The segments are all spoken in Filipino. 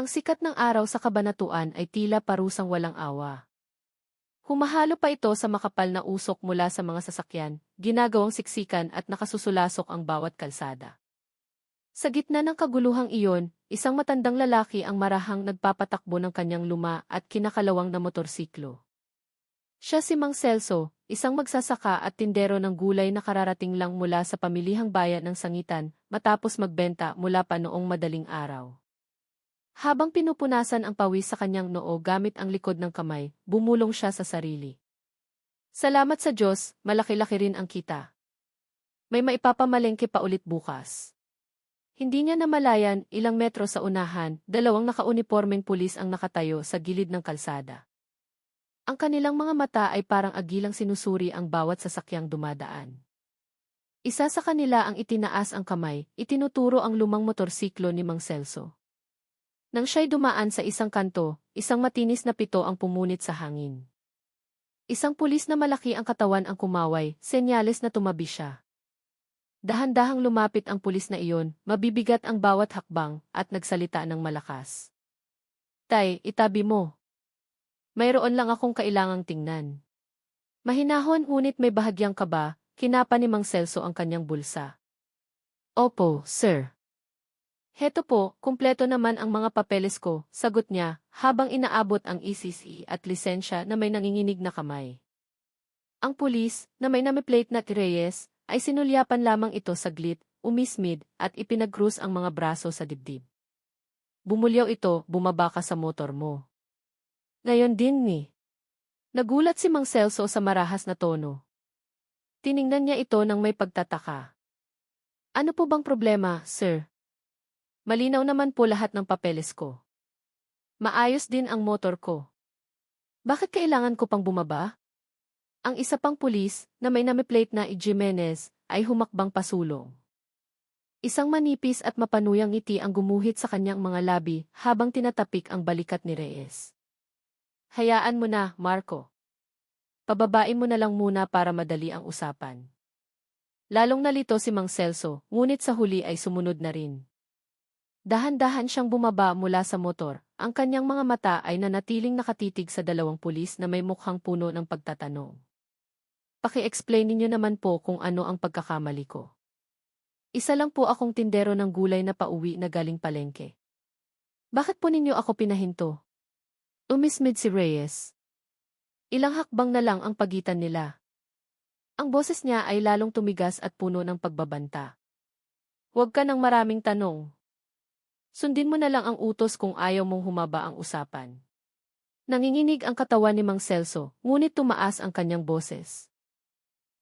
Ang sikat ng araw sa kabanatuan ay tila parusang walang awa. Humahalo pa ito sa makapal na usok mula sa mga sasakyan, ginagawang siksikan at nakasusulasok ang bawat kalsada. Sa gitna ng kaguluhang iyon, isang matandang lalaki ang marahang nagpapatakbo ng kanyang luma at kinakalawang na motorsiklo. Siya si Mang Celso, isang magsasaka at tindero ng gulay na kararating lang mula sa pamilihang bayan ng Sangitan matapos magbenta mula pa noong madaling araw. Habang pinupunasan ang pawis sa kanyang noo gamit ang likod ng kamay, bumulong siya sa sarili. Salamat sa Diyos, malaki-laki rin ang kita. May maipapamalengke pa ulit bukas. Hindi niya namalayan, ilang metro sa unahan, dalawang nakaunipormeng pulis ang nakatayo sa gilid ng kalsada. Ang kanilang mga mata ay parang agilang sinusuri ang bawat sasakyang dumadaan. Isa sa kanila ang itinaas ang kamay, itinuturo ang lumang motorsiklo ni Mang Celso. Nang siya'y dumaan sa isang kanto, isang matinis na pito ang pumunit sa hangin. Isang pulis na malaki ang katawan ang kumaway, senyales na tumabi siya. Dahan-dahang lumapit ang pulis na iyon, mabibigat ang bawat hakbang, at nagsalita ng malakas. Tay, itabi mo. Mayroon lang akong kailangang tingnan. Mahinahon ngunit may bahagyang kaba, kinapa ni Mang Celso ang kanyang bulsa. Opo, sir. Heto po, kumpleto naman ang mga papeles ko, sagot niya, habang inaabot ang ECC at lisensya na may nanginginig na kamay. Ang pulis, na may name-plate na Reyes, ay sinulyapan lamang ito saglit, umismid, at ipinag-cruise ang mga braso sa dibdib. Bumulyaw ito, bumaba ka sa motor mo. Ngayon din ni. Nagulat si Mang Celso sa marahas na tono. Tiningnan niya ito nang may pagtataka. Ano po bang problema, sir? Malinaw naman po lahat ng papeles ko. Maayos din ang motor ko. Bakit kailangan ko pang bumaba? Ang isa pang pulis, na may name-plate na Jimenez, ay humakbang pasulong. Isang manipis at mapanuyang ngiti ang gumuhit sa kanyang mga labi habang tinatapik ang balikat ni Reyes. Hayaan mo na, Marco. Pababain mo na lang muna para madali ang usapan. Lalong nalito si Mang Celso, ngunit sa huli ay sumunod na rin. Dahan-dahan siyang bumaba mula sa motor, ang kanyang mga mata ay nanatiling nakatitig sa dalawang pulis na may mukhang puno ng pagtatanong. Paki-explain ninyo naman po kung ano ang pagkakamali ko. Isa lang po akong tindero ng gulay na pauwi na galing palengke. Bakit po ninyo ako pinahinto? Umismid si Reyes. Ilang hakbang na lang ang pagitan nila. Ang boses niya ay lalong tumigas at puno ng pagbabanta. Huwag ka ng maraming tanong. Sundin mo na lang ang utos kung ayaw mong humaba ang usapan. Nanginginig ang katawan ni Mang Celso, ngunit tumaas ang kanyang boses.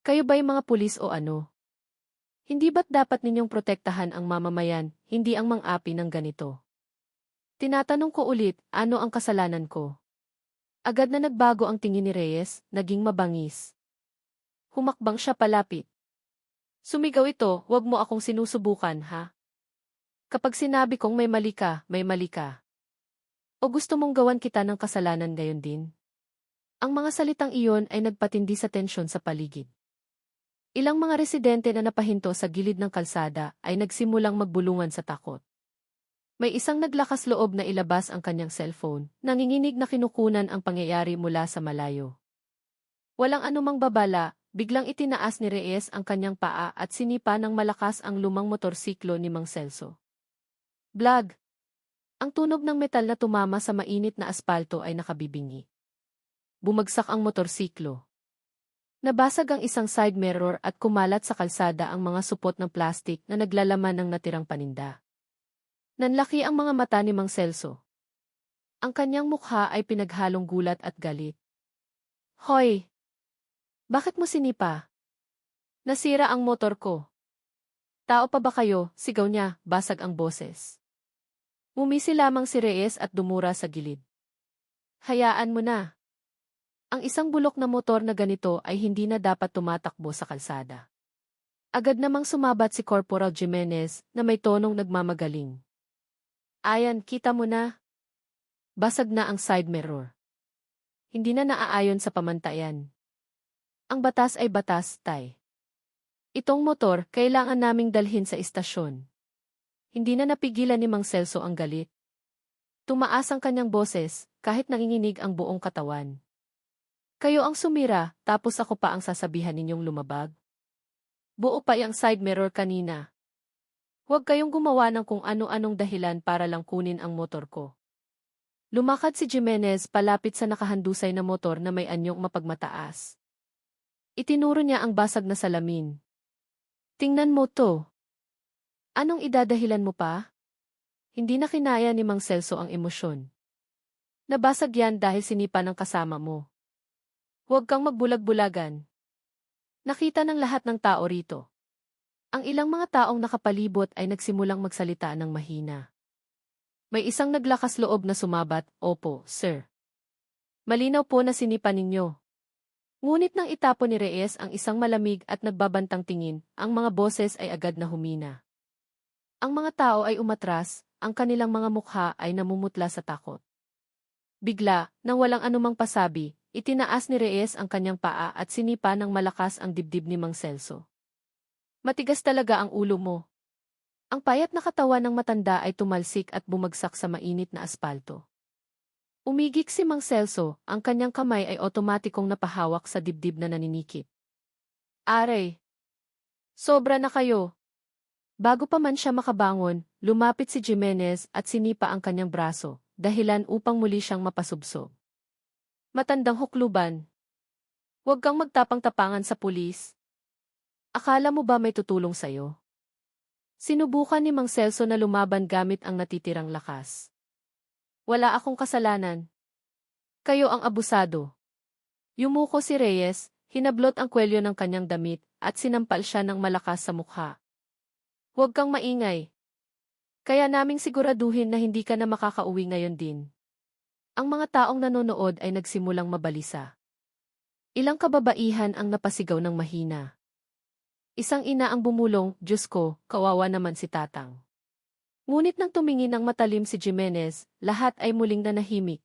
Kayo ba'y mga pulis o ano? Hindi ba't dapat ninyong protektahan ang mamamayan, hindi ang mang-api ng ganito? Tinatanong ko ulit, ano ang kasalanan ko? Agad na nagbago ang tingin ni Reyes, naging mabangis. Humakbang siya palapit. Sumigaw ito, huwag mo akong sinusubukan, ha? Kapag sinabi kong may mali ka, may mali ka. O gusto mong gawan kita ng kasalanan gayon din? Ang mga salitang iyon ay nagpatindi sa tensyon sa paligid. Ilang mga residente na napahinto sa gilid ng kalsada ay nagsimulang magbulungan sa takot. May isang naglakas loob na ilabas ang kanyang cellphone, nanginginig na kinukunan ang pangyayari mula sa malayo. Walang anumang babala, biglang itinaas ni Reyes ang kanyang paa at sinipa ng malakas ang lumang motorsiklo ni Mang Celso. Blag! Ang tunog ng metal na tumama sa mainit na aspalto ay nakabibingi. Bumagsak ang motorsiklo. Nabasag ang isang side mirror at kumalat sa kalsada ang mga supot ng plastik na naglalaman ng natirang paninda. Nanlaki ang mga mata ni Mang Celso. Ang kanyang mukha ay pinaghalong gulat at galit. Hoy! Bakit mo sinipa? Nasira ang motor ko. Tao pa ba kayo? Sigaw niya, basag ang boses. Umisi lamang si Reyes at dumura sa gilid. Hayaan mo na. Ang isang bulok na motor na ganito ay hindi na dapat tumatakbo sa kalsada. Agad namang sumabat si Corporal Jimenez na may tonong nagmamagaling. Ayan, kita mo na. Basag na ang side mirror. Hindi na naaayon sa pamantayan. Ang batas ay batas, tay. Itong motor, kailangan naming dalhin sa istasyon. Hindi na napigilan ni Mang Celso ang galit. Tumaas ang kanyang boses, kahit nanginginig ang buong katawan. Kayo ang sumira, tapos ako pa ang sasabihan ninyong lumabag? Buo pa yung side mirror kanina. Huwag kayong gumawa ng kung ano-anong dahilan para lang kunin ang motor ko. Lumakad si Jimenez palapit sa nakahandusay na motor na may anyong mapagmataas. Itinuro niya ang basag na salamin. Tingnan mo to. Anong idadahilan mo pa? Hindi na kinaya ni Mang Celso ang emosyon. Nabasag yan dahil sinipa ng kasama mo. Huwag kang magbulag-bulagan. Nakita ng lahat ng tao rito. Ang ilang mga taong nakapalibot ay nagsimulang magsalita ng mahina. May isang naglakas loob na sumabat, "Opo, sir. Malinaw po na sinipa ninyo." Ngunit nang itapon ni Reyes ang isang malamig at nagbabantang tingin, ang mga boses ay agad na humina. Ang mga tao ay umatras, ang kanilang mga mukha ay namumutla sa takot. Bigla, nang walang anumang pasabi, itinaas ni Reyes ang kanyang paa at sinipa ng malakas ang dibdib ni Mang Celso. Matigas talaga ang ulo mo. Ang payat na katawan ng matanda ay tumalsik at bumagsak sa mainit na aspalto. Umigik si Mang Celso, ang kanyang kamay ay otomatikong napahawak sa dibdib na naninikip. Aray! Sobra na kayo! Bago pa man siya makabangon, lumapit si Jimenez at sinipa ang kanyang braso, dahilan upang muli siyang mapasubsob. Matandang hukluban. Huwag kang magtapang-tapangan sa pulis. Akala mo ba may tutulong sa'yo? Sinubukan ni Mang Celso na lumaban gamit ang natitirang lakas. Wala akong kasalanan. Kayo ang abusado. Yumuko si Reyes, hinablot ang kwelyo ng kanyang damit, at sinampal siya ng malakas sa mukha. Huwag kang maingay. Kaya naming siguraduhin na hindi ka na makakauwi ngayon din. Ang mga taong nanonood ay nagsimulang mabalisa. Ilang kababaihan ang napasigaw ng mahina. Isang ina ang bumulong, "Diyos ko, kawawa naman si Tatang." Ngunit nang tumingin ng matalim si Jimenez, lahat ay muling nanahimik.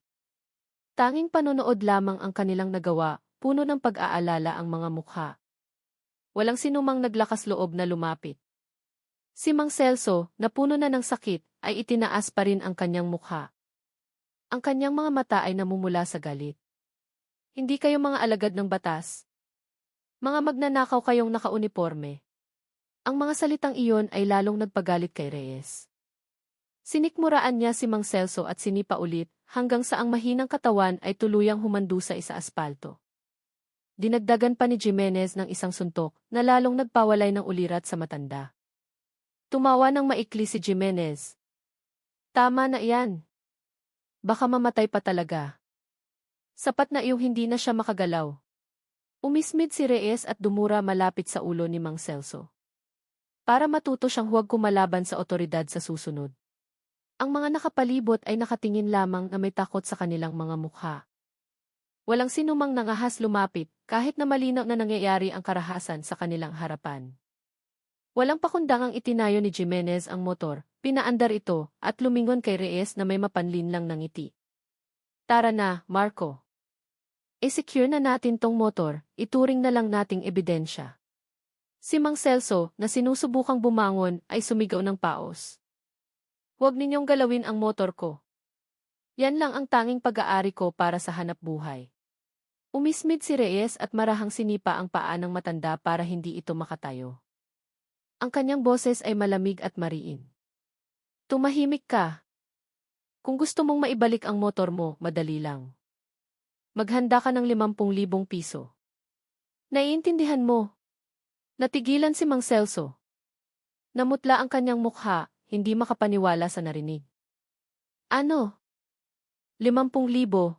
Tanging panonood lamang ang kanilang nagawa, puno ng pag-aalala ang mga mukha. Walang sinumang naglakas loob na lumapit. Si Mang Celso, na puno na ng sakit, ay itinaas pa rin ang kanyang mukha. Ang kanyang mga mata ay namumula sa galit. Hindi kayo mga alagad ng batas. Mga magnanakaw kayong nakauniporme. Ang mga salitang iyon ay lalong nagpagalit kay Reyes. Sinikmuraan niya si Mang Celso at sinipa ulit, hanggang sa ang mahinang katawan ay tuluyang humandusay sa aspalto. Dinagdagan pa ni Jimenez ng isang suntok, na lalong nagpawalay ng ulirat sa matanda. Tumawa ng maikli si Jimenez. Tama na iyan. Baka mamatay pa talaga. Sapat na iyong hindi na siya makagalaw. Umismid si Reyes at dumura malapit sa ulo ni Mang Celso. Para matuto siyang huwag kumalaban sa otoridad sa susunod. Ang mga nakapalibot ay nakatingin lamang na may takot sa kanilang mga mukha. Walang sinumang nangahas lumapit, kahit na malinaw na nangyayari ang karahasan sa kanilang harapan. Walang pakundangang itinayo ni Jimenez ang motor, pinaandar ito, at lumingon kay Reyes na may mapanlin lang ng ngiti. Tara na, Marco. I-secure na natin tong motor, ituring na lang nating ebidensya. Si Mang Celso, na sinusubukang bumangon, ay sumigaw ng paos. Huwag ninyong galawin ang motor ko. Yan lang ang tanging pag-aari ko para sa hanap buhay. Umismid si Reyes at marahang sinipa ang paa ng matanda para hindi ito makatayo. Ang kanyang boses ay malamig at mariin. Tumahimik ka. Kung gusto mong maibalik ang motor mo, madali lang. Maghanda ka ng 50,000 piso. Naiintindihan mo? Natigilan si Mang Celso. Namutla ang kanyang mukha, hindi makapaniwala sa narinig. Ano? 50,000?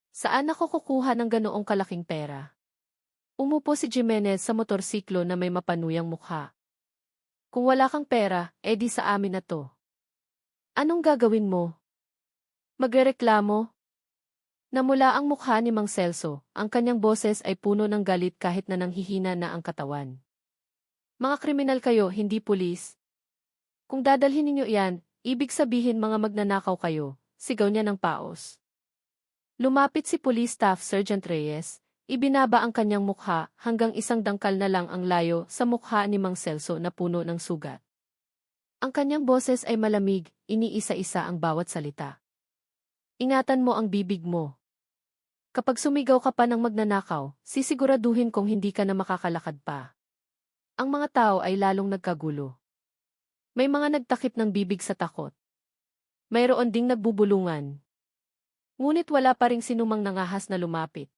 Saan ako kukuha ng ganoong kalaking pera? Umupo si Jimenez sa motorsiklo na may mapanuyang mukha. Kung wala kang pera, edi sa amin na to. Anong gagawin mo? Magrereklamo? Namula ang mukha ni Mang Celso, ang kanyang boses ay puno ng galit kahit na nanghihina na ang katawan. Mga kriminal kayo, hindi pulis. Kung dadalhin ninyo iyan, ibig sabihin mga magnanakaw kayo, sigaw niya ng paos. Lumapit si Police Staff Sergeant Reyes, ibinaba ang kanyang mukha hanggang isang dangkal na lang ang layo sa mukha ni Mang Celso na puno ng sugat. Ang kanyang boses ay malamig, iniisa-isa ang bawat salita. Ingatan mo ang bibig mo. Kapag sumigaw ka pa ng magnanakaw, sisiguraduhin kong hindi ka na makakalakad pa. Ang mga tao ay lalong nagkagulo. May mga nagtakip ng bibig sa takot. Mayroon ding nagbubulungan. Ngunit wala pa ring sinumang nangahas na lumapit.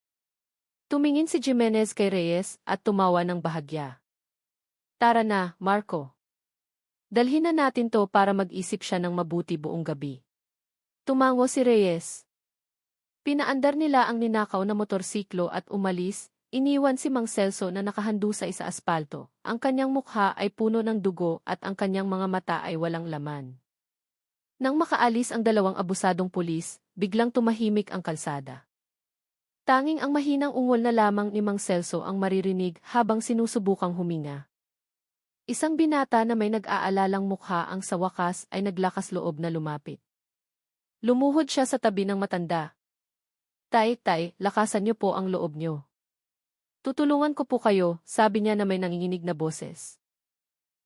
Tumingin si Jimenez kay Reyes at tumawa ng bahagya. Tara na, Marco. Dalhin na natin to para mag-isip siya ng mabuti buong gabi. Tumango si Reyes. Pinaandar nila ang ninakaw na motorsiklo at umalis, iniwan si Mang Celso na nakahandusa sa aspalto. Ang kanyang mukha ay puno ng dugo at ang kanyang mga mata ay walang laman. Nang makaalis ang dalawang abusadong pulis, biglang tumahimik ang kalsada. Tanging ang mahinang ungol na lamang ni Mang Celso ang maririnig habang sinusubukang huminga. Isang binata na may nag-aalalang mukha ang sa wakas ay naglakas loob na lumapit. Lumuhod siya sa tabi ng matanda. Tay, lakasan niyo po ang loob niyo. Tutulungan ko po kayo, sabi niya na may nanginginig na boses.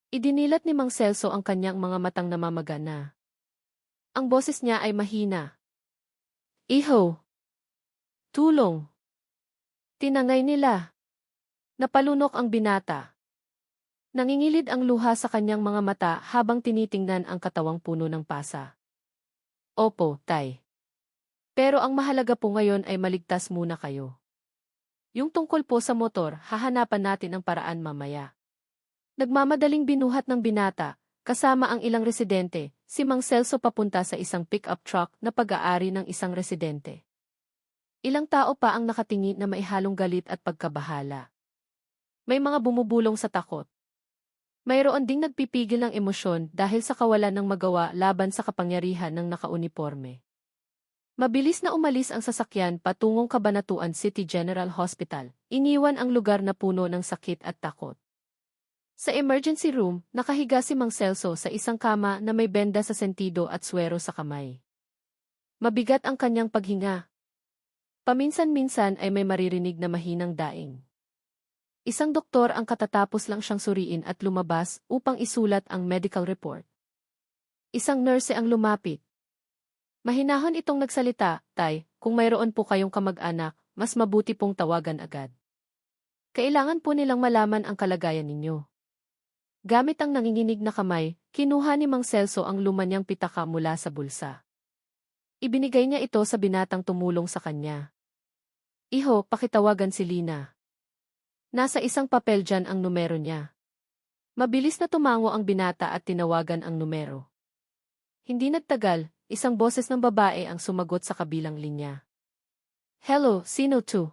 Idinilat ni Mang Celso ang kanyang mga matang namamagana. Ang boses niya ay mahina. Iho! Tulong! Tinangay nila. Napalunok ang binata. Nangingilid ang luha sa kanyang mga mata habang tinitingnan ang katawang puno ng pasa. Opo, tay. Pero ang mahalaga po ngayon ay maligtas muna kayo. Yung tungkol po sa motor, hahanapan natin ang paraan mamaya. Nagmamadaling binuhat ng binata, kasama ang ilang residente, si Mang Celso papunta sa isang pick-up truck na pag-aari ng isang residente. Ilang tao pa ang nakatingin na maihalong galit at pagkabahala. May mga bumubulong sa takot. Mayroon ding nagpipigil ng emosyon dahil sa kawalan ng magawa laban sa kapangyarihan ng nakauniporme. Mabilis na umalis ang sasakyan patungong Cabanatuan City General Hospital, iniwan ang lugar na puno ng sakit at takot. Sa emergency room, nakahiga si Mang Celso sa isang kama na may benda sa sentido at swero sa kamay. Mabigat ang kanyang paghinga. Paminsan-minsan ay may maririnig na mahinang daing. Isang doktor ang katatapos lang siyang suriin at lumabas upang isulat ang medical report. Isang nurse ang lumapit. Mahinahon itong nagsalita, Tay, kung mayroon po kayong kamag-anak, mas mabuti pong tawagan agad. Kailangan po nilang malaman ang kalagayan ninyo. Gamit ang nanginginig na kamay, kinuha ni Mang Celso ang lumanyang pitaka mula sa bulsa. Ibinigay niya ito sa binatang tumulong sa kanya. Iho, pakitawagan si Lina. Nasa isang papel dyan ang numero niya. Mabilis na tumango ang binata at tinawagan ang numero. Hindi nagtagal, isang boses ng babae ang sumagot sa kabilang linya. Hello, sino to?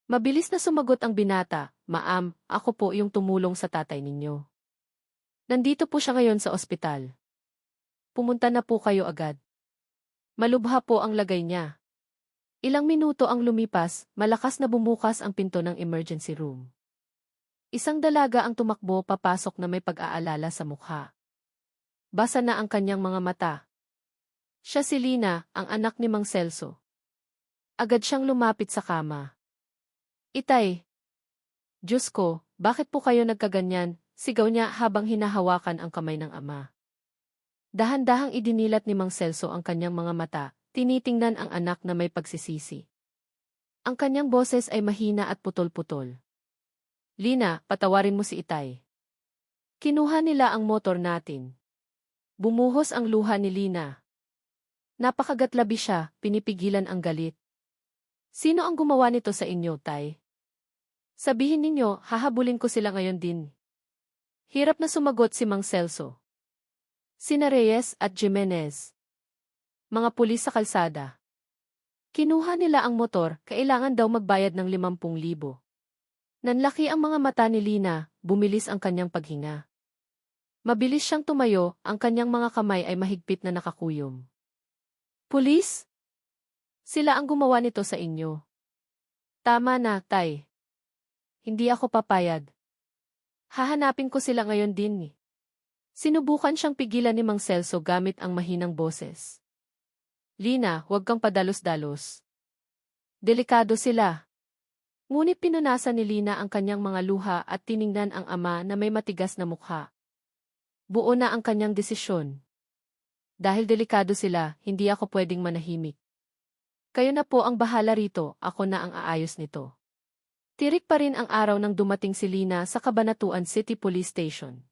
Mabilis na sumagot ang binata, Ma'am, ako po yung tumulong sa tatay ninyo. Nandito po siya ngayon sa ospital. Pumunta na po kayo agad. Malubha po ang lagay niya. Ilang minuto ang lumipas, malakas na bumukas ang pinto ng emergency room. Isang dalaga ang tumakbo papasok na may pag-aalala sa mukha. Basa na ang kanyang mga mata. Siya si Lina, ang anak ni Mang Celso. Agad siyang lumapit sa kama. Itay! Diyos ko, bakit po kayo nagkaganyan? Sigaw niya habang hinahawakan ang kamay ng ama. Dahan-dahang idinilat ni Mang Celso ang kanyang mga mata, tinitingnan ang anak na may pagsisisi. Ang kanyang boses ay mahina at putol-putol. Lina, patawarin mo si Itay. Kinuha nila ang motor natin. Bumuhos ang luha ni Lina. Napakagatlabi siya, pinipigilan ang galit. Sino ang gumawa nito sa inyo, Tay? Sabihin ninyo, hahabulin ko sila ngayon din. Hirap na sumagot si Mang Celso. Sina Reyes at Jimenez. Mga pulis sa kalsada. Kinuha nila ang motor, kailangan daw magbayad ng 50,000. Nanlaki ang mga mata ni Lina, bumilis ang kanyang paghinga. Mabilis siyang tumayo, ang kanyang mga kamay ay mahigpit na nakakuyom. Pulis? Sila ang gumawa nito sa inyo. Tama na, Tay. Hindi ako papayag. Hahanapin ko sila ngayon din. Sinubukan siyang pigilan ni Mang Celso gamit ang mahinang boses. Lina, huwag kang padalos-dalos. Delikado sila. Ngunit pinunasan ni Lina ang kanyang mga luha at tiningnan ang ama na may matigas na mukha. Buo na ang kanyang desisyon. Dahil delikado sila, hindi ako pwedeng manahimik. Kayo na po ang bahala rito, ako na ang aayos nito. Tirik pa rin ang araw nang dumating si Lina sa Cabanatuan City Police Station.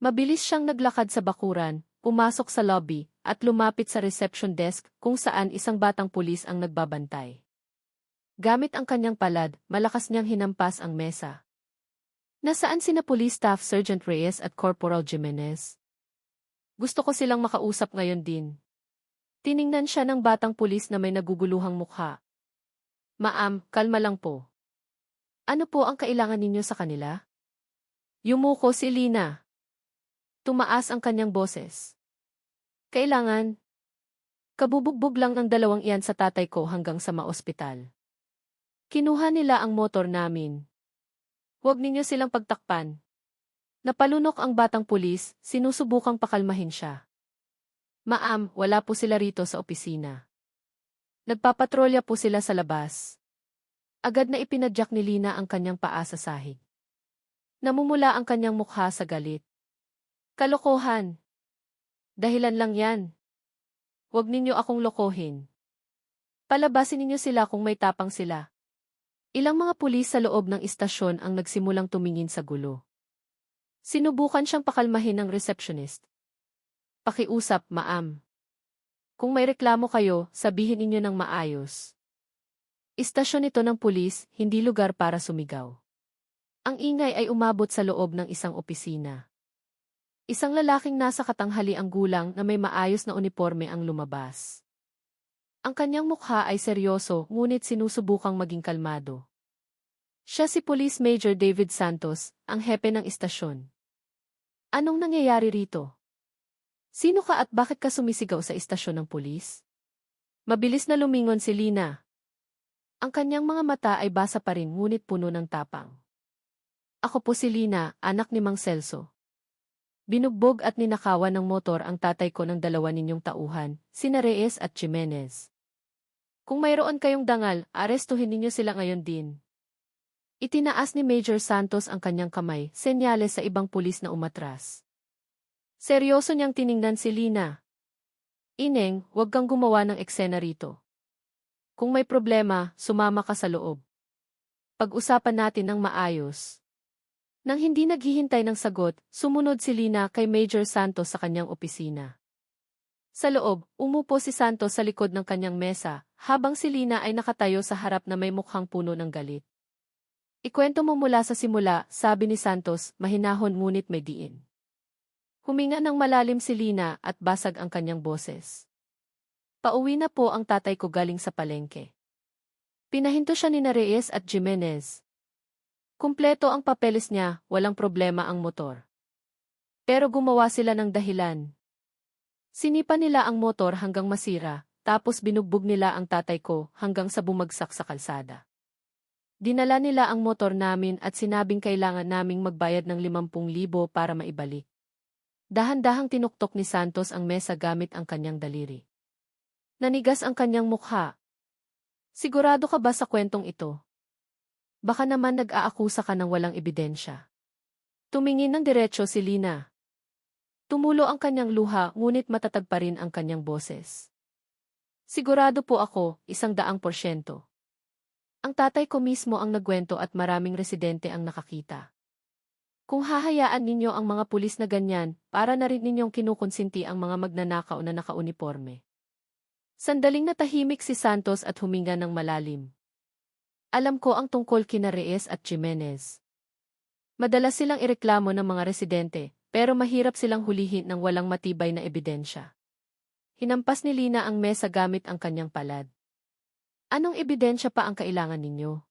Mabilis siyang naglakad sa bakuran, pumasok sa lobby, at lumapit sa reception desk kung saan isang batang pulis ang nagbabantay. Gamit ang kanyang palad, malakas niyang hinampas ang mesa. Nasaan sina Police Staff Sergeant Reyes at Corporal Jimenez? Gusto ko silang makausap ngayon din. Tiningnan siya ng batang pulis na may naguguluhang mukha. Ma'am, kalma lang po. Ano po ang kailangan ninyo sa kanila? Yumuko si Lina. Tumaas ang kanyang boses. Kailangan. Kabubugbog lang ang dalawang iyan sa tatay ko hanggang sa maospital. Kinuha nila ang motor namin. Huwag ninyo silang pagtakpan. Napalunok ang batang pulis, sinusubukang pakalmahin siya. Ma'am, wala po sila rito sa opisina. Nagpapatrolya po sila sa labas. Agad na ipinadyak ni Lina ang kanyang paa sa sahig. Namumula ang kanyang mukha sa galit. Kalokohan. Dahilan lang yan. Huwag ninyo akong lokohin. Palabasin ninyo sila kung may tapang sila. Ilang mga pulis sa loob ng istasyon ang nagsimulang tumingin sa gulo. Sinubukan siyang pakalmahin ng receptionist. Pakiusap, ma'am. Kung may reklamo kayo, sabihin ninyo ng maayos. Istasyon ito ng pulis, hindi lugar para sumigaw. Ang ingay ay umabot sa loob ng isang opisina. Isang lalaking nasa katanghali ang gulang na may maayos na uniforme ang lumabas. Ang kanyang mukha ay seryoso, ngunit sinusubukang maging kalmado. Siya si Police Major David Santos, ang hepe ng istasyon. Anong nangyayari rito? Sino ka at bakit ka sumisigaw sa istasyon ng pulis? Mabilis na lumingon si Lina. Ang kanyang mga mata ay basa pa rin ngunit puno ng tapang. Ako po si Lina, anak ni Mang Celso. Binugbog at ninakawan ng motor ang tatay ko ng dalawa ninyong tauhan, sina Reyes at Jimenez. Kung mayroon kayong dangal, arestuhin ninyo sila ngayon din. Itinaas ni Major Santos ang kanyang kamay, senyales sa ibang pulis na umatras. Seryoso niyang tiningnan si Lina. Ineng, huwag kang gumawa ng eksena rito. Kung may problema, sumama ka sa loob. Pag-usapan natin ng maayos. Nang hindi naghihintay ng sagot, sumunod si Lina kay Major Santos sa kanyang opisina. Sa loob, umupo si Santos sa likod ng kanyang mesa, habang si Lina ay nakatayo sa harap na may mukhang puno ng galit. Ikwento mo mula sa simula, sabi ni Santos, mahinahon ngunit may diin. Huminga ng malalim si Lina at basag ang kanyang boses. Pauwi na po ang tatay ko galing sa palengke. Pinahinto siya ni Reyes at Jimenez. Kumpleto ang papeles niya, walang problema ang motor. Pero gumawa sila ng dahilan. Sinipa nila ang motor hanggang masira, tapos binugbog nila ang tatay ko hanggang sa bumagsak sa kalsada. Dinala nila ang motor namin at sinabing kailangan naming magbayad ng 50,000 para maibalik. Dahan-dahang tinuktok ni Santos ang mesa gamit ang kanyang daliri. Nanigas ang kanyang mukha. Sigurado ka ba sa kwentong ito? Baka naman nag-aakusa ka ng walang ebidensya. Tumingin ng diretso si Lina. Tumulo ang kanyang luha ngunit matatag pa rin ang kanyang boses. Sigurado po ako, 100%. Ang tatay ko mismo ang nagkwento at maraming residente ang nakakita. Kung hahayaan ninyo ang mga pulis na ganyan, para na rin ninyong kinukonsinti ang mga magnanakaw na nakauniforme. Sandaling natahimik si Santos at huminga ng malalim. Alam ko ang tungkol kina Reyes at Jimenez. Madalas silang ireklamo ng mga residente, pero mahirap silang hulihin ng walang matibay na ebidensya. Hinampas ni Lina ang mesa gamit ang kanyang palad. Anong ebidensya pa ang kailangan ninyo?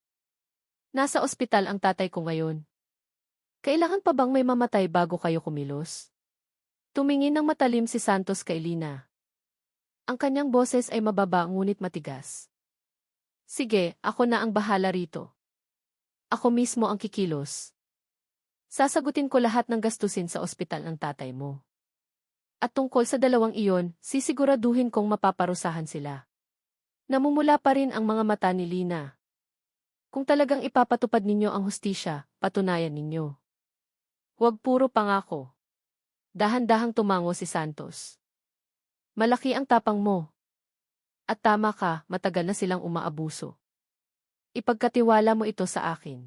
Nasa ospital ang tatay ko ngayon. Kailangan pa bang may mamatay bago kayo kumilos? Tumingin ng matalim si Santos kay Lina. Ang kanyang boses ay mababa ngunit matigas. Sige, ako na ang bahala rito. Ako mismo ang kikilos. Sasagutin ko lahat ng gastusin sa ospital ng tatay mo. At tungkol sa dalawang iyon, sisiguraduhin kong mapaparusahan sila. Namumula pa rin ang mga mata ni Lina. Kung talagang ipapatupad ninyo ang hustisya, patunayan ninyo. Huwag puro pangako. Dahan-dahang tumango si Santos. Malaki ang tapang mo. At tama ka, matagal na silang umaabuso. Ipagkatiwala mo ito sa akin.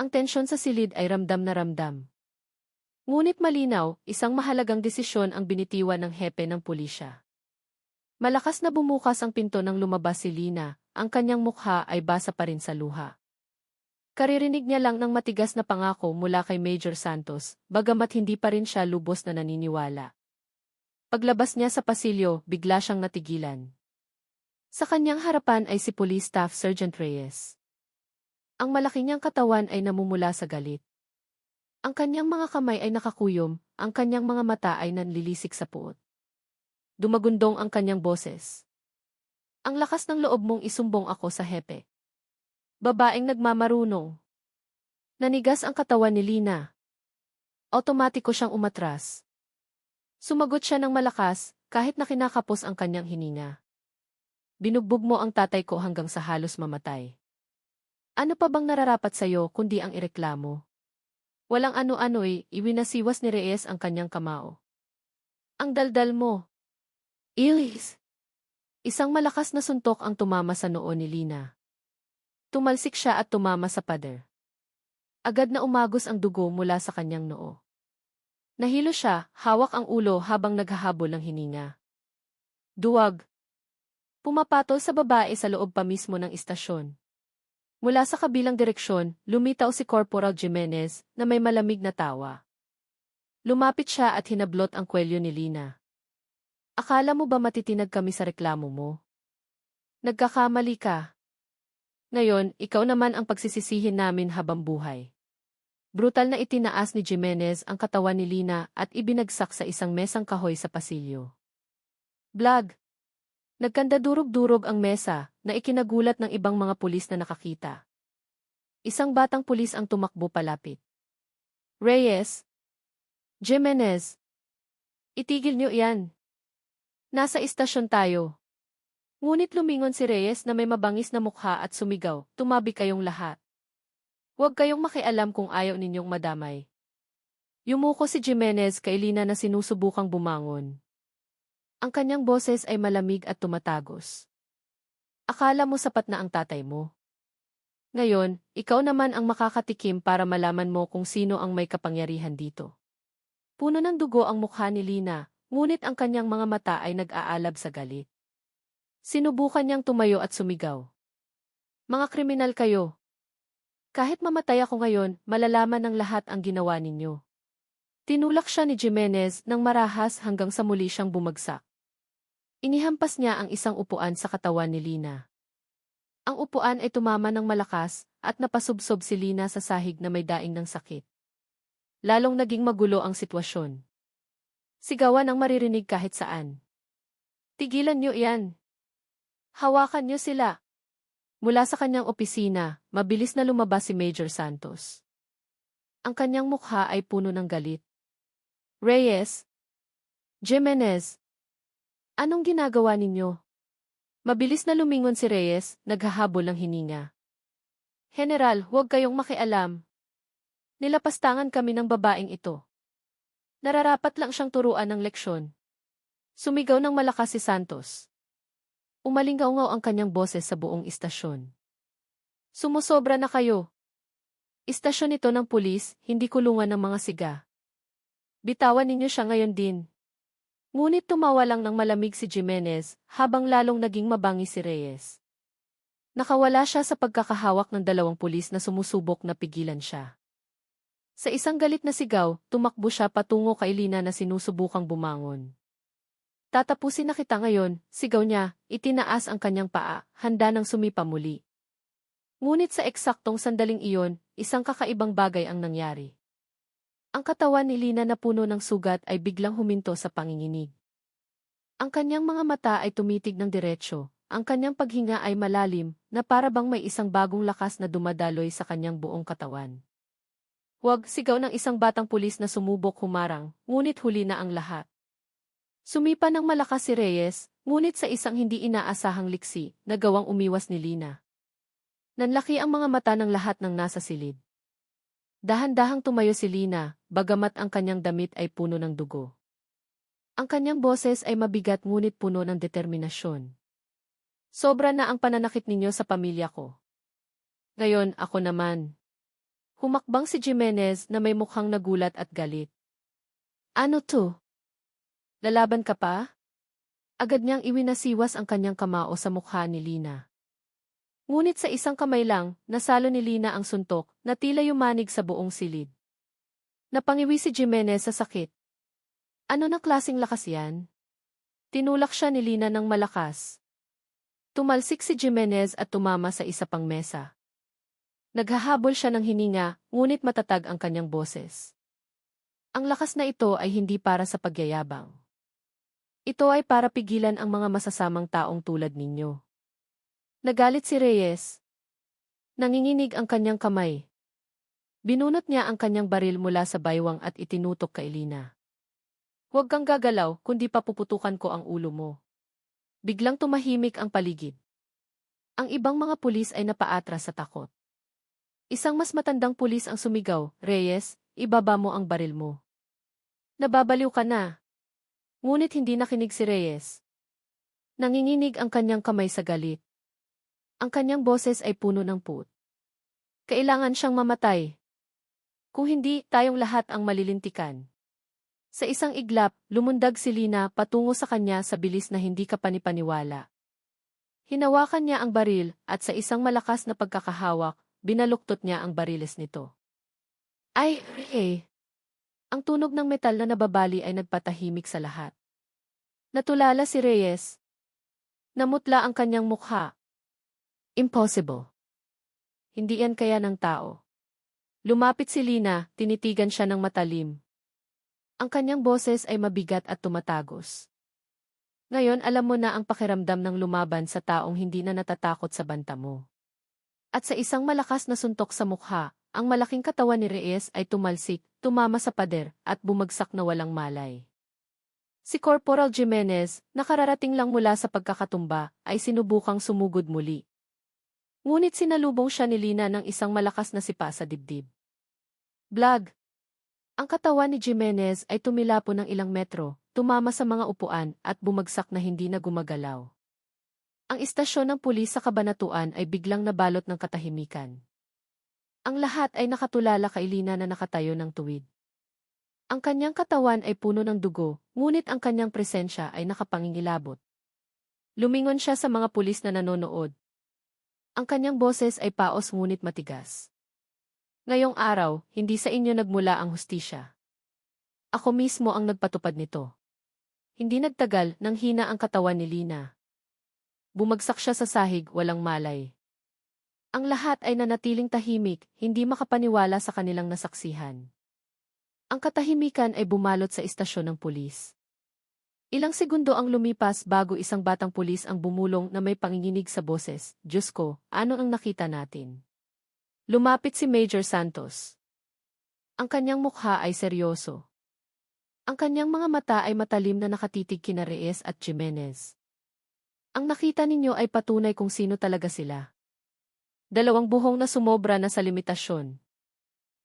Ang tensyon sa silid ay ramdam na ramdam. Ngunit malinaw, isang mahalagang desisyon ang binitiwan ng hepe ng pulisya. Malakas na bumukas ang pinto nang lumabas si Lina, ang kanyang mukha ay basa pa rin sa luha. Karirinig niya lang ng matigas na pangako mula kay Major Santos, bagamat hindi pa rin siya lubos na naniniwala. Paglabas niya sa pasilyo, bigla siyang natigilan. Sa kanyang harapan ay si Police Staff Sergeant Reyes. Ang malaki niyang katawan ay namumula sa galit. Ang kanyang mga kamay ay nakakuyom, ang kanyang mga mata ay nanlilisik sa puot. Dumagundong ang kanyang boses. Ang lakas ng loob mong isumbong ako sa hepe. Babaeng nagmamarunong. Nanigas ang katawan ni Lina. Automatiko siyang umatras. Sumagot siya ng malakas, kahit na kinakapos ang kanyang hininga. Binugbog mo ang tatay ko hanggang sa halos mamatay. Ano pa bang nararapat sa'yo kundi ang ireklamo? Walang ano-ano'y, iwinasiwas ni Reyes ang kanyang kamao. Ang daldal mo. Ilis! Isang malakas na suntok ang tumama sa noo ni Lina. Tumalsik siya at tumama sa pader. Agad na umagos ang dugo mula sa kanyang noo. Nahilo siya, hawak ang ulo habang naghahabol ng hininga. Duwag! Pumapatol sa babae sa loob pa mismo ng istasyon. Mula sa kabilang direksyon, lumitaw si Corporal Jimenez na may malamig na tawa. Lumapit siya at hinablot ang kwelyo ni Lina. Akala mo ba matitinag kami sa reklamo mo? Nagkakamali ka. Ngayon, ikaw naman ang pagsisisihin namin habang buhay. Brutal na itinaas ni Jimenez ang katawan ni Lina at ibinagsak sa isang mesang kahoy sa pasilyo. Blag! Nagkandadurog-durog ang mesa na ikinagulat ng ibang mga pulis na nakakita. Isang batang pulis ang tumakbo palapit. Reyes! Jimenez! Itigil niyo yan. Nasa istasyon tayo. Ngunit lumingon si Reyes na may mabangis na mukha at sumigaw, tumabi kayong lahat. Huwag kayong makialam kung ayaw ninyong madamay. Yumuko si Jimenez kay Lina na sinusubukang bumangon. Ang kanyang boses ay malamig at tumatagos. Akala mo sapat na ang tatay mo. Ngayon, ikaw naman ang makakatikim para malaman mo kung sino ang may kapangyarihan dito. Puno ng dugo ang mukha ni Lina, ngunit ang kanyang mga mata ay nag-aalab sa galit. Sinubukan niyang tumayo at sumigaw. Mga kriminal kayo. Kahit mamatay ako ngayon, malalaman ng lahat ang ginawa ninyo. Tinulak siya ni Jimenez nang marahas hanggang sa muli siyang bumagsak. Inihampas niya ang isang upuan sa katawan ni Lina. Ang upuan ay tumama ng malakas at napasubsob si Lina sa sahig na may daing ng sakit. Lalong naging magulo ang sitwasyon. Sigawan ang maririnig kahit saan. Tigilan niyo yan. Hawakan niyo sila. Mula sa kanyang opisina, mabilis na lumabas si Major Santos. Ang kanyang mukha ay puno ng galit. Reyes! Jimenez! Anong ginagawa ninyo? Mabilis na lumingon si Reyes, naghahabol ng hininga. General, huwag kayong makialam. Nilapastangan kami ng babaeng ito. Nararapat lang siyang turuan ng leksyon. Sumigaw ng malakas si Santos. Umalingaw-ngaw ang kanyang boses sa buong istasyon. Sumusobra na kayo. Istasyon ito ng pulis, hindi kulungan ng mga siga. Bitawan ninyo siya ngayon din. Ngunit tumawa lang ng malamig si Jimenez habang lalong naging mabangis si Reyes. Nakawala siya sa pagkakahawak ng dalawang pulis na sumusubok na pigilan siya. Sa isang galit na sigaw, tumakbo siya patungo kay Lina na sinusubukang bumangon. Tatapusin na kita ngayon, sigaw niya, itinaas ang kanyang paa, handa nang sumipa muli. Ngunit sa eksaktong sandaling iyon, isang kakaibang bagay ang nangyari. Ang katawan ni Lina na puno ng sugat ay biglang huminto sa panginginig. Ang kanyang mga mata ay tumitig ng diretsyo, ang kanyang paghinga ay malalim, na para bang may isang bagong lakas na dumadaloy sa kanyang buong katawan. Huwag, sigaw ng isang batang pulis na sumubok humarang, ngunit huli na ang lahat. Sumipa ng malakas si Reyes, ngunit sa isang hindi inaasahang liksi, nagawang umiwas ni Lina. Nanlaki ang mga mata ng lahat ng nasa silid. Dahan-dahang tumayo si Lina, bagamat ang kanyang damit ay puno ng dugo. Ang kanyang boses ay mabigat ngunit puno ng determinasyon. Sobra na ang pananakit ninyo sa pamilya ko. Ngayon, ako naman. Humakbang si Jimenez na may mukhang nagulat at galit. Ano to? Lalaban ka pa? Agad niyang iwinasiwas ang kanyang kamao sa mukha ni Lina. Ngunit sa isang kamay lang, nasalo ni Lina ang suntok na tila yumanig sa buong silid. Napangiwi si Jimenez sa sakit. Ano na klaseng lakas yan? Tinulak siya ni Lina ng malakas. Tumalsik si Jimenez at tumama sa isa pang mesa. Naghahabol siya ng hininga, ngunit matatag ang kanyang boses. Ang lakas na ito ay hindi para sa pagyayabang. Ito ay para pigilan ang mga masasamang taong tulad ninyo. Nagalit si Reyes. Nanginginig ang kanyang kamay. Binunot niya ang kanyang baril mula sa baywang at itinutok kay Lina. Huwag kang gagalaw, kundi papuputukan ko ang ulo mo. Biglang tumahimik ang paligid. Ang ibang mga pulis ay napaatras sa takot. Isang mas matandang pulis ang sumigaw, Reyes, ibaba mo ang baril mo. Nababaliw ka na. Ngunit hindi nakinig si Reyes. Nanginginig ang kanyang kamay sa galit. Ang kanyang boses ay puno ng put. Kailangan siyang mamatay. Kung hindi, tayong lahat ang malilintikan. Sa isang iglap, lumundag si Lina patungo sa kanya sa bilis na hindi ka panipaniwala. Hinawakan niya ang baril at sa isang malakas na pagkakahawak, binaluktot niya ang bariles nito. Ay, Ang tunog ng metal na nababali ay nagpatahimik sa lahat. Natulala si Reyes. Namutla ang kanyang mukha. Impossible. Hindi yan kaya ng tao. Lumapit si Lina, tinitigan siya ng matalim. Ang kanyang boses ay mabigat at tumatagos. Ngayon alam mo na ang pakiramdam ng lumaban sa taong hindi na natatakot sa banta mo. At sa isang malakas na suntok sa mukha, ang malaking katawan ni Reyes ay tumalsik, tumama sa pader, at bumagsak na walang malay. Si Corporal Jimenez, nakararating lang mula sa pagkakatumba, ay sinubukang sumugod muli. Ngunit sinalubong siya ni Lina ng isang malakas na sipa sa dibdib. Blag! Ang katawan ni Jimenez ay tumilapo ng ilang metro, tumama sa mga upuan, at bumagsak na hindi na gumagalaw. Ang istasyon ng pulis sa Kabanatuan ay biglang nabalot ng katahimikan. Ang lahat ay nakatulala kay Lina na nakatayo ng tuwid. Ang kanyang katawan ay puno ng dugo, ngunit ang kanyang presensya ay nakapangingilabot. Lumingon siya sa mga pulis na nanonood. Ang kanyang boses ay paos ngunit matigas. Ngayong araw, hindi sa inyo nagmula ang hustisya. Ako mismo ang nagpatupad nito. Hindi nagtagal nang hina ang katawan ni Lina. Bumagsak siya sa sahig, walang malay. Ang lahat ay nanatiling tahimik, hindi makapaniwala sa kanilang nasaksihan. Ang katahimikan ay bumalot sa istasyon ng pulis. Ilang segundo ang lumipas bago isang batang pulis ang bumulong na may panginginig sa boses. Diyos ko, ano ang nakita natin? Lumapit si Major Santos. Ang kanyang mukha ay seryoso. Ang kanyang mga mata ay matalim na nakatitig kina Reyes at Jimenez. Ang nakita ninyo ay patunay kung sino talaga sila. Dalawang buhong na sumobra na sa limitasyon.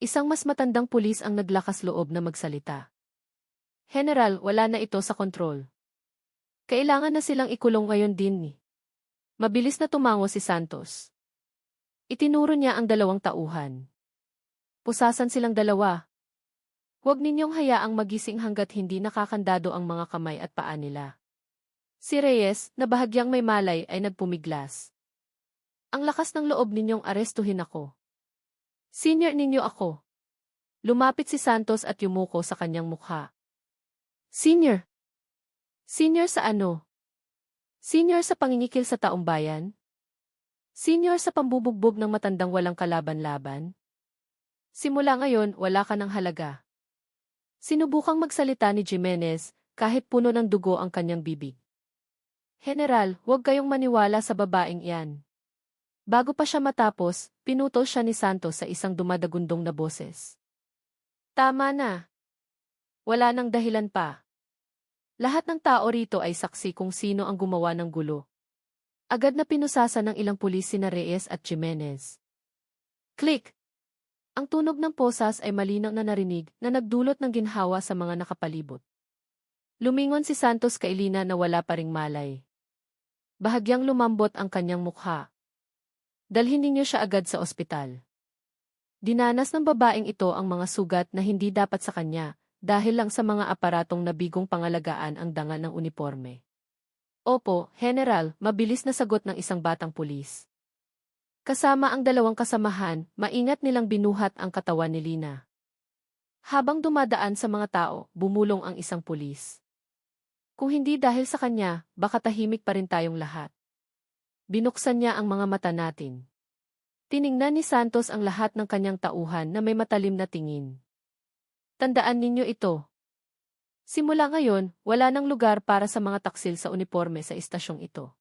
Isang mas matandang pulis ang naglakas loob na magsalita. General, wala na ito sa kontrol. Kailangan na silang ikulong ngayon din ni. Mabilis na tumango si Santos. Itinuro niya ang dalawang tauhan. Pusasan silang dalawa. Huwag ninyong hayaang magising hanggat hindi nakakandado ang mga kamay at paa nila. Si Reyes, na bahagyang may malay, ay nagpumiglas. Ang lakas ng loob ninyong arestuhin ako. Senior ninyo ako. Lumapit si Santos at yumuko sa kanyang mukha. Senior? Senior sa ano? Senior sa pangingikil sa taong bayan? Senior sa pambubugbog ng matandang walang kalaban-laban? Simula ngayon, wala ka ng halaga. Sinubukang magsalita ni Jimenez, kahit puno ng dugo ang kanyang bibig. General, huwag kayong maniwala sa babaeng iyan. Bago pa siya matapos, pinutol siya ni Santos sa isang dumadagundong na boses. Tama na. Wala nang dahilan pa. Lahat ng tao rito ay saksi kung sino ang gumawa ng gulo. Agad na pinusasan ng ilang pulis sina Reyes at Jimenez. Click! Ang tunog ng posas ay malinaw na narinig na nagdulot ng ginhawa sa mga nakapalibot. Lumingon si Santos kay Lina na wala pa ring malay. Bahagyang lumambot ang kanyang mukha. Dalhin ninyo siya agad sa ospital. Dinanas ng babaeng ito ang mga sugat na hindi dapat sa kanya, dahil lang sa mga aparatong nabigong pangalagaan ang dangal ng uniforme. Opo, General, mabilis na sagot ng isang batang pulis. Kasama ang dalawang kasamahan, maingat nilang binuhat ang katawan ni Lina. Habang dumadaan sa mga tao, bumulong ang isang pulis. Kung hindi dahil sa kanya, baka tahimik pa rin tayong lahat. Binuksan niya ang mga mata natin. Tiningnan ni Santos ang lahat ng kanyang tauhan na may matalim na tingin. Tandaan ninyo ito. Simula ngayon, wala nang lugar para sa mga taksil sa uniforme sa istasyong ito.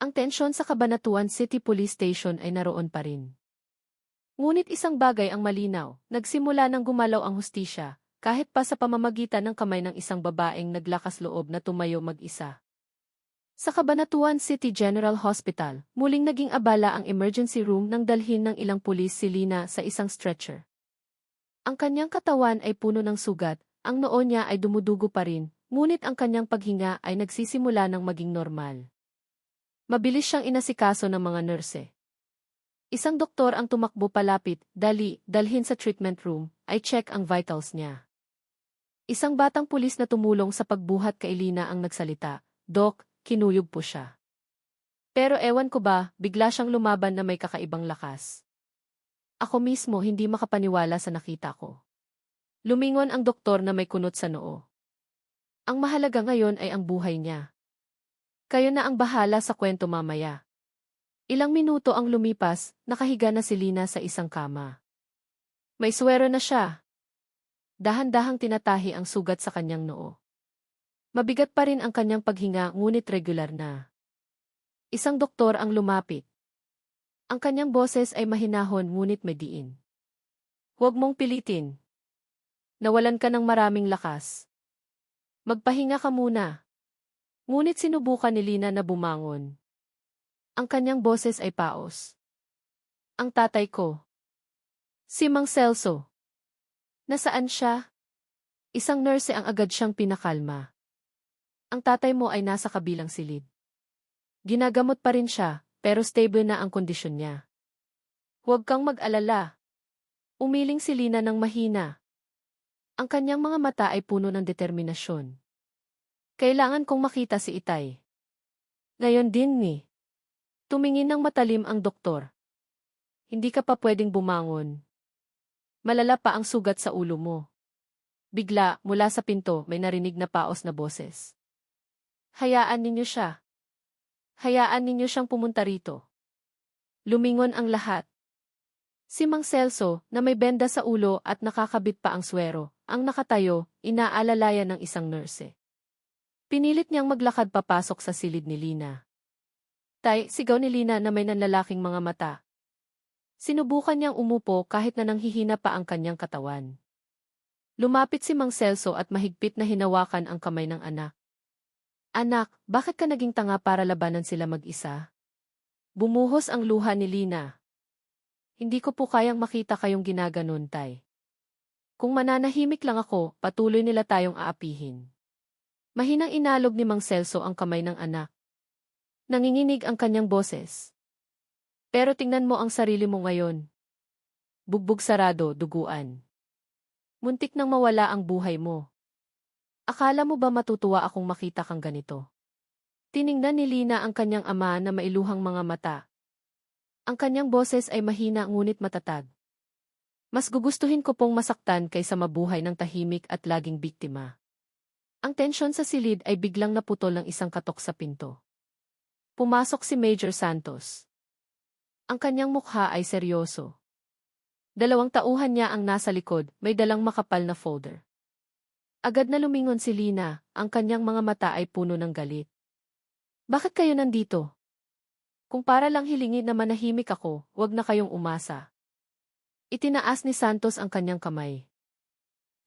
Ang tensyon sa Cabanatuan City Police Station ay naroon pa rin. Ngunit isang bagay ang malinaw, nagsimula nang gumalaw ang hustisya, kahit pa sa pamamagitan ng kamay ng isang babaeng naglakas loob na tumayo mag-isa. Sa Cabanatuan City General Hospital, muling naging abala ang emergency room nang dalhin ng ilang pulis si Lina sa isang stretcher. Ang kanyang katawan ay puno ng sugat, ang noo niya ay dumudugo pa rin, ngunit ang kanyang paghinga ay nagsisimula ng maging normal. Mabilis siyang inasikaso ng mga nurse. Isang doktor ang tumakbo palapit, dalhin sa treatment room, ay check ang vitals niya. Isang batang pulis na tumulong sa pagbuhat kay Lina ang nagsalita, "Dok, kinuyog po siya." Pero ewan ko ba, bigla siyang lumaban na may kakaibang lakas. Ako mismo hindi makapaniwala sa nakita ko. Lumingon ang doktor na may kunot sa noo. Ang mahalaga ngayon ay ang buhay niya. Kayo na ang bahala sa kwento mamaya. Ilang minuto ang lumipas, nakahiga na si Lina sa isang kama. May suwero na siya. Dahan-dahang tinatahi ang sugat sa kanyang noo. Mabigat pa rin ang kanyang paghinga ngunit regular na. Isang doktor ang lumapit. Ang kanyang boses ay mahinahon ngunit may diin. Huwag mong pilitin. Nawalan ka ng maraming lakas. Magpahinga ka muna. Ngunit sinubukan ni Lina na bumangon. Ang kanyang boses ay paos. Ang tatay ko. Si Mang Celso. Nasaan siya? Isang nurse ang agad siyang pinakalma. Ang tatay mo ay nasa kabilang silid. Ginagamot pa rin siya, pero stable na ang kondisyon niya. Huwag kang mag-alala. Umiling si Lina ng mahina. Ang kanyang mga mata ay puno ng determinasyon. Kailangan kong makita si Itay. Ngayon din ni. Tumingin ng matalim ang doktor. Hindi ka pa pwedeng bumangon. Malala pa ang sugat sa ulo mo. Bigla, mula sa pinto, may narinig na paos na boses. Hayaan ninyo siya. Hayaan ninyo siyang pumunta rito. Lumingon ang lahat. Si Mang Celso, na may benda sa ulo at nakakabit pa ang swero, ang nakatayo, inaalalayan ng isang nurse. Pinilit niyang maglakad papasok sa silid ni Lina. Tay, sigaw ni Lina na may nanlalaking mga mata. Sinubukan niyang umupo kahit na nanghihina pa ang kanyang katawan. Lumapit si Mang Celso at mahigpit na hinawakan ang kamay ng anak. Anak, bakit ka naging tanga para labanan sila mag-isa? Bumuhos ang luha ni Lina. Hindi ko po kayang makita kayong ginaganon, Tay. Kung mananahimik lang ako, patuloy nila tayong aapihin. Mahinang inalog ni Mang Celso ang kamay ng anak. Nanginginig ang kanyang boses. Pero tingnan mo ang sarili mo ngayon. Bugbog sarado, duguan. Muntik nang mawala ang buhay mo. Akala mo ba matutuwa akong makita kang ganito? Tiningnan ni Lina ang kanyang ama na mailuhang mga mata. Ang kanyang boses ay mahina ngunit matatag. Mas gugustuhin ko pong masaktan kaysa mabuhay ng tahimik at laging biktima. Ang tensyon sa silid ay biglang naputol ng isang katok sa pinto. Pumasok si Major Santos. Ang kanyang mukha ay seryoso. Dalawang tauhan niya ang nasa likod, may dalang makapal na folder. Agad na lumingon si Lina, ang kanyang mga mata ay puno ng galit. Bakit kayo nandito? Kung para lang hilingin na manahimik ako, huwag na kayong umasa. Itinaas ni Santos ang kanyang kamay.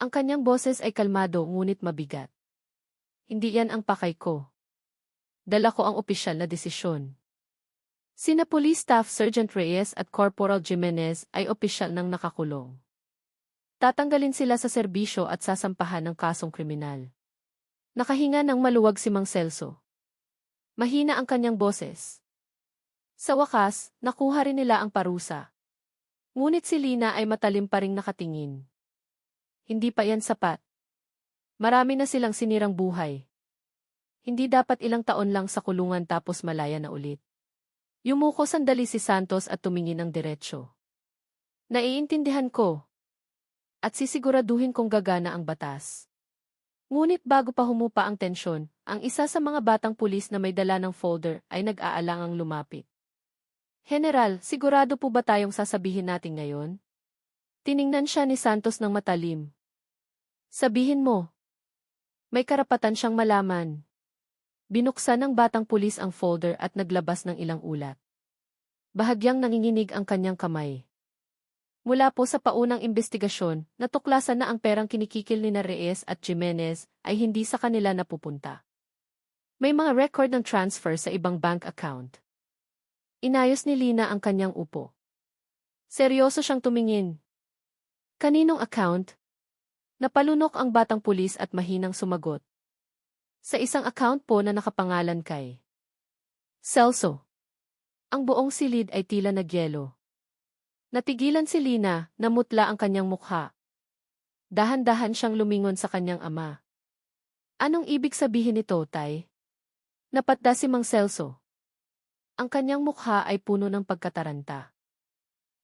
Ang kanyang boses ay kalmado ngunit mabigat. Hindi yan ang pakay ko. Dala ko ang opisyal na desisyon. Sina Police Staff Sergeant Reyes at Corporal Jimenez ay opisyal ng nakakulong. Tatanggalin sila sa serbisyo at sasampahan ng kasong kriminal. Nakahinga ng maluwag si Mang Celso. Mahina ang kanyang boses. Sa wakas, nakuha rin nila ang parusa. Ngunit si Lina ay matalim pa ring nakatingin. Hindi pa yan sapat. Marami na silang sinirang buhay. Hindi dapat ilang taon lang sa kulungan tapos malaya na ulit. Yumuko sandali si Santos at tumingin ng diretsyo. Naiintindihan ko. At sisiguraduhin kong gagana ang batas. Ngunit bago pa humupa ang tensyon, ang isa sa mga batang pulis na may dala ng folder ay nag-aalangang lumapit. General, sigurado po ba tayong sasabihin natin ngayon? Tiningnan siya ni Santos ng matalim. Sabihin mo. May karapatan siyang malaman. Binuksan ng batang pulis ang folder at naglabas ng ilang ulat. Bahagyang nanginginig ang kanyang kamay. Mula po sa paunang investigasyon, natuklasan na ang perang kinikikil ni Reyes at Jimenez ay hindi sa kanila napupunta. May mga record ng transfer sa ibang bank account. Inayos ni Lina ang kanyang upo. Seryoso siyang tumingin. Kaninong account? Napalunok ang batang pulis at mahinang sumagot. Sa isang account po na nakapangalan kay Celso. Ang buong silid ay tila nagyelo. Natigilan si Lina, namutla ang kanyang mukha. Dahan-dahan siyang lumingon sa kanyang ama. Anong ibig sabihin nito, Tay? Napatda si Mang Celso. Ang kanyang mukha ay puno ng pagkataranta.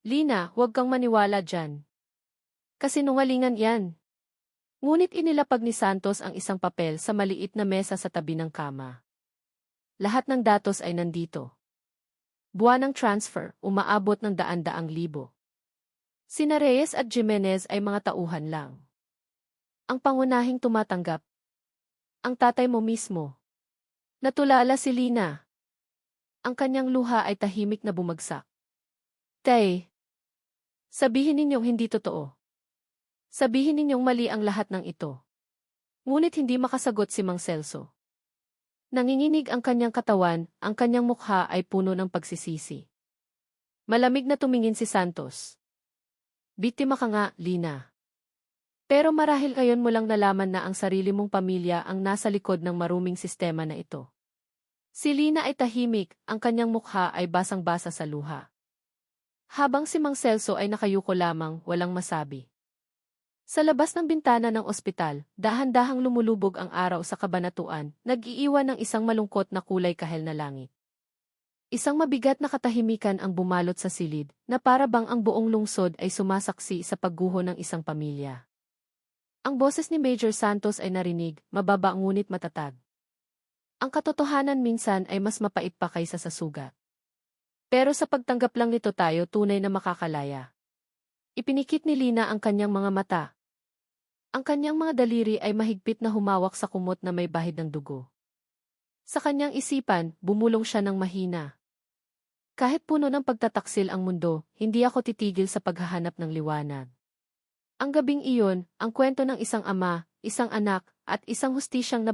Lina, huwag kang maniwala dyan. Kasinungalingan yan. Ngunit inilapag ni Santos ang isang papel sa maliit na mesa sa tabi ng kama. Lahat ng datos ay nandito. Buwan ng transfer, umaabot ng daan-daang libo. Sina Reyes at Jimenez ay mga tauhan lang. Ang pangunahing tumatanggap. Ang tatay mo mismo. Natulala si Lina. Ang kanyang luha ay tahimik na bumagsak. Tay, sabihin ninyong hindi totoo. Sabihin ninyong mali ang lahat ng ito. Ngunit hindi makasagot si Mang Celso. Nanginginig ang kanyang katawan, ang kanyang mukha ay puno ng pagsisisi. Malamig na tumingin si Santos. Biktima ka nga, Lina. Pero marahil ngayon mo lang nalaman na ang sarili mong pamilya ang nasa likod ng maruming sistema na ito. Si Lina ay tahimik, ang kanyang mukha ay basang-basa sa luha. Habang si Mang Celso ay nakayuko lamang, walang masabi. Sa labas ng bintana ng ospital, dahan-dahang lumulubog ang araw sa kabanatuan, nag-iiwan ng isang malungkot na kulay kahel na langit. Isang mabigat na katahimikan ang bumalot sa silid, na para bang ang buong lungsod ay sumasaksi sa pagguho ng isang pamilya. Ang boses ni Major Santos ay narinig, mababa ngunit matatag. Ang katotohanan minsan ay mas mapait pa kaysa sa sugat. Pero sa pagtanggap lang nito tayo tunay na makakalaya. Ipinikit ni Lina ang kanyang mga mata. Ang kanyang mga daliri ay mahigpit na humawak sa kumot na may bahid ng dugo. Sa kanyang isipan, bumulong siya ng mahina. Kahit puno ng pagtataksil ang mundo, hindi ako titigil sa paghahanap ng liwanag. Ang gabing iyon, ang kwento ng isang ama, isang anak, at isang hustisyang